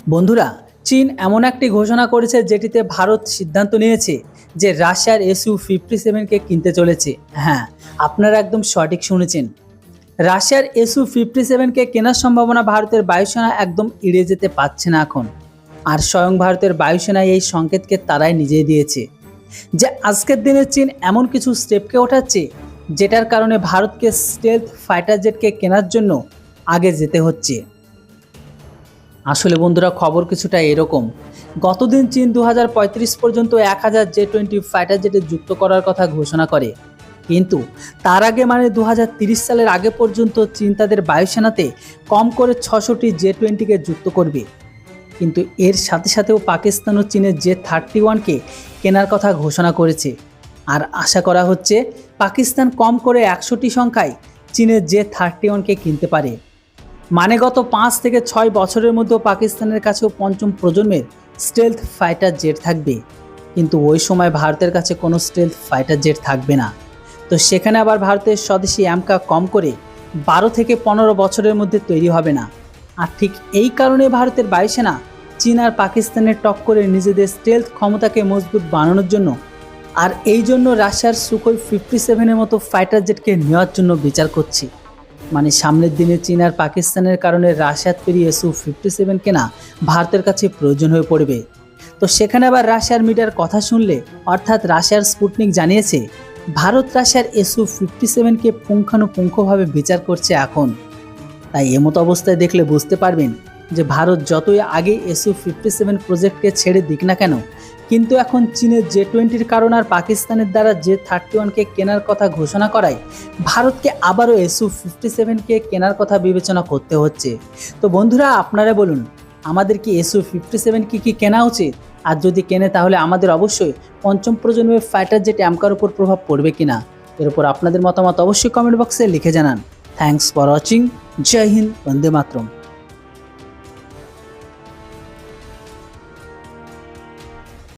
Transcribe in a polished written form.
বন্ধুরা, চীন এমন একটি ঘোষণা করেছে যেটিতে ভারত সিদ্ধান্ত নিয়েছে যে রাশিয়ার SU-57কে কিনতে চলেছে। হ্যাঁ, আপনারা একদম সঠিক শুনেছেন। রাশিয়ার SU-57কে কেনার সম্ভাবনা ভারতের বায়ুসেনা একদম এড়িয়ে যেতে পারছে না এখন। আর স্বয়ং ভারতের বায়ুসেনা এই সংকেতকে তারাই নিজেই দিয়েছে যে আজকের দিনে চীন এমন কিছু স্টেপকে ওঠাচ্ছে যেটার কারণে ভারতকে স্টেলথ ফাইটার জেটকে কেনার জন্য আগে যেতে হচ্ছে। আসলে বন্ধুরা, খবর কিছুটা এরকম। গতদিন চীন 2035 পর্যন্ত 1000 J-20 ফাইটার জেটে যুক্ত করার কথা ঘোষণা করে, কিন্তু তার আগে মানে 2030 সালের আগে পর্যন্ত চীন তাদের বায়ুসেনাতে কম করে 600টি J-20কে যুক্ত করবে। কিন্তু এর সাথে সাথেও পাকিস্তান ও চীনের J-31কে কেনার কথা ঘোষণা করেছে। আর আশা করা হচ্ছে পাকিস্তান কম করে 100টি সংখ্যায় চীনের J-31কে কিনতে পারে। মানে গত 5 থেকে 6 বছরের মধ্যে পাকিস্তানের কাছেও পঞ্চম প্রজন্মের স্টেলথ ফাইটার জেট থাকবে, কিন্তু ওই সময় ভারতের কাছে কোনো স্টেলথ ফাইটার জেট থাকবে না। তো সেখানে আবার ভারতের স্বদেশী অ্যামকা কম করে 12 থেকে 15 বছরের মধ্যে তৈরি হবে না। আর ঠিক এই কারণে ভারতের বায়ুসেনা চীন আর পাকিস্তানের টক্করে নিজেদের স্টেলথ ক্ষমতাকে মজবুত বানানোর জন্য আর এই জন্য রাশিয়ার সুখোই 57-এর মতো ফাইটার জেটকে নেওয়ার জন্য বিচার করছে। মানে সামনের দিনে চীন আর পাকিস্তানের কারণে রাশিয়ার তৈরি SU-57 কেনা ভারতের কাছে প্রয়োজন হয়ে পড়বে। তো সেখানে আবার রাশিয়ার মিডিয়ার কথা শুনলে, অর্থাৎ রাশিয়ার স্পুটনিক জানিয়েছে ভারত রাশিয়ার SU-57কে পুঙ্খানুপুঙ্খভাবে বিচার করছে এখন। তাই এমতো অবস্থায় দেখলে বুঝতে পারবেন যে ভারত যতই আগে SU-57 প্রজেক্টকে ছেড়ে দিক না কেন, কিন্তু এখন চীনের J-20-র কারণ আর পাকিস্তানের দ্বারা J-31কে কেনার কথা ঘোষণা করায় ভারতকে আবারও SU-57কে কেনার কথা বিবেচনা করতে হচ্ছে। তো বন্ধুরা, আপনারা বলুন, আমাদের কি SU-57 কি কেনা উচিত? আর যদি কেনে তাহলে আমাদের অবশ্যই পঞ্চম প্রজন্মের ফাইটার জেট অ্যামকার উপর প্রভাব পড়বে কিনা, এর উপর আপনাদের মতামত অবশ্যই কমেন্ট বক্সে লিখে জানান। Thanks for watching. জয় হিন্দ, বন্দে মাতরম।